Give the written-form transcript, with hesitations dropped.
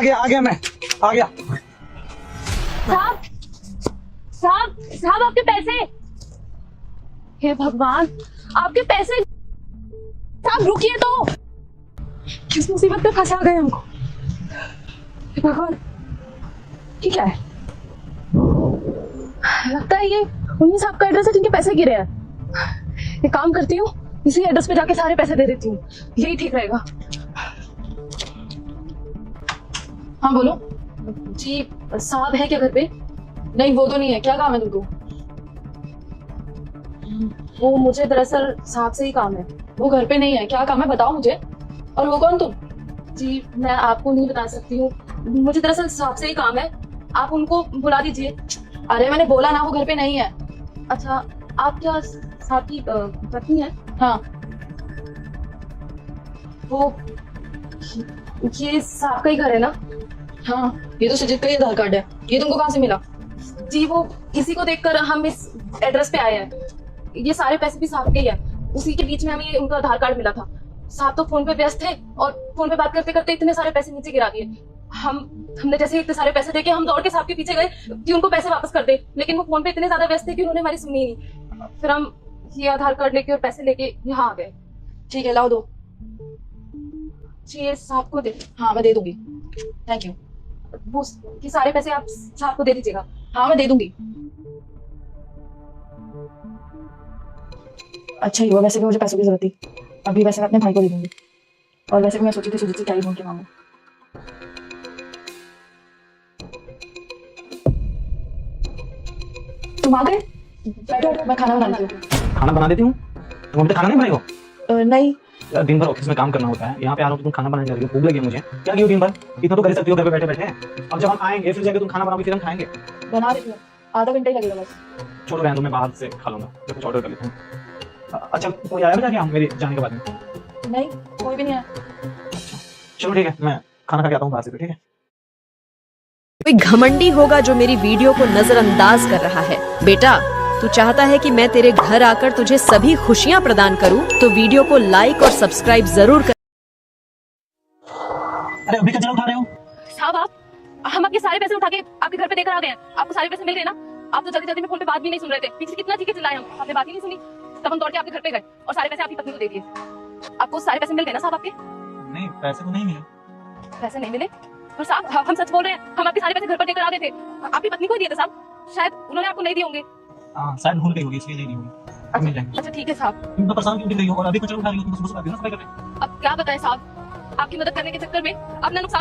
आ गया मैं आ गया। साहब साहब साहब आपके पैसे। हे भगवान आपके पैसे। साहब रुकिए तो, किस मुसीबत में फंसा गए हमको। हे भगवान ये क्या है? लगता है ये उन्हीं साहब का एड्रेस है जिनके पैसे गिरे हैं। एक काम करती हूँ, इसी एड्रेस पे जाके सारे पैसे दे देती हूँ, यही ठीक रहेगा। हाँ बोलो। जी साहब है क्या घर पे? नहीं वो तो नहीं है। क्या काम है तुमको? वो मुझे दरअसल साहब से ही काम है। वो घर पे नहीं है। क्या काम है बताओ मुझे। और वो कौन तुम? जी मैं आपको नहीं बता सकती हूँ, मुझे दरअसल साहब से ही काम है। आप उनको बुला दीजिए। अरे मैंने बोला ना वो घर पे नहीं है। अच्छा आप क्या साहब की पत्नी है? हाँ वो ये साहब का ही घर है ना? हाँ ये तो सुजीत का ही आधार कार्ड है। ये तुमको कहाँ से मिला? जी वो इसी को देखकर हम इस एड्रेस पे आए हैं। ये सारे पैसे भी साहब के ही है। उसी के बीच में हमें उनका आधार कार्ड मिला था। साहब तो फोन पे व्यस्त थे और फोन पे बात करते करते इतने सारे पैसे नीचे गिरा दिए। हमने जैसे इतने सारे पैसे देके हम दौड़ के साहब के पीछे गए कि उनको पैसे वापस कर दे, लेकिन वो फोन पे इतने ज्यादा व्यस्त थे कि उन्होंने हमारी सुनी नहीं। फिर हम ये आधार कार्ड लेके और पैसे लेके यहाँ आ गए। ठीक है लाओ दो। जी ये साहब को दे। हाँ मैं दे दूंगी। Thank you. वो ये सारे पैसे आप साहब को दे दीजिएगा। हाँ मैं दे दूंगी। अच्छा ही हुआ, वैसे भी मुझे पैसों की जरूरत थी। अभी वैसे मैं अपने भाई को दे दूंगी। और वैसे भी मैं सोची थी सुजीत से क्या ही बोल के मांगू। तुम आ गए? बैठो मैं खाना बना देती हूँ। खाना बना देती हूँ? तुम अभी तक खाना नहीं बनाई हो? नहीं यार दिन भर ऑफिस में काम करना होता है, यहाँ पे आ रहा हो तुम खाना बनाने जा रही हो। भूख लगी है मुझे। क्या की हो दिन भर? इतना तो कर सकती हो घर पे बैठे बैठे। अब जब हम आएंगे फिर जाके तुम खाना बनाओगे फिर हम खाएंगे। बना देती हूँ, आधा घंटा ही लगेगा बस। छोड़ो रहने दो, मैं बाहर से खा लूंगा, कुछ ऑर्डर कर लेता हूँ। अच्छा कोई आया क्या मेरे जाने के बाद में? नहीं कोई भी नहीं आया। अच्छा चलो ठीक है, मैं खाना खा के आता हूँ बाहर से। ठीक है। कोई घमंडी होगा जो मेरी वीडियो को नजरअंदाज कर रहा है। बेटा तू चाहता है कि मैं तेरे घर आकर तुझे सभी खुशियां प्रदान करूं, तो वीडियो को लाइक और सब्सक्राइब जरूर कर। अरे अभी कचरा उठा रहे हो? साहब आप हम आपके सारे पैसे उठा के आपके घर पे देकर आ गए हैं। आपको सारे पैसे मिल गए ना? आप तो जल्दी जल्दी में फोन पे बात भी नहीं सुन रहे थे। पीछे कितना चीखे चिल्लाए हम, आपने बात ही नहीं सुनी। तब हम दौड़ के आपके घर पे गए और सारे पैसे आपकी पत्नी को दे दिए। आपको सारे पैसे मिल गए ना साहब आपके? नहीं पैसे तो नहीं मिले। पैसे नहीं मिले? और साहब हम सच बोल रहे हैं, हम आपके सारे पैसे घर पर देकर आ गए थे। आपकी पत्नी को ही दिए थे साहब, शायद उन्होंने आपको नहीं दिए होंगे। हाँ शायद भूल गई होगी इसलिए नहीं दी होगी। मिल जाएंगे। अच्छा ठीक है साहब। तुम तो परेशान क्यों दिख रही हो और अभी कचरा उठा रही हो? तुम सुबह सुबह आती हो ना सफाई करने। अब क्या बताएं साहब, आपकी मदद करने के चक्कर में अपना नुकसान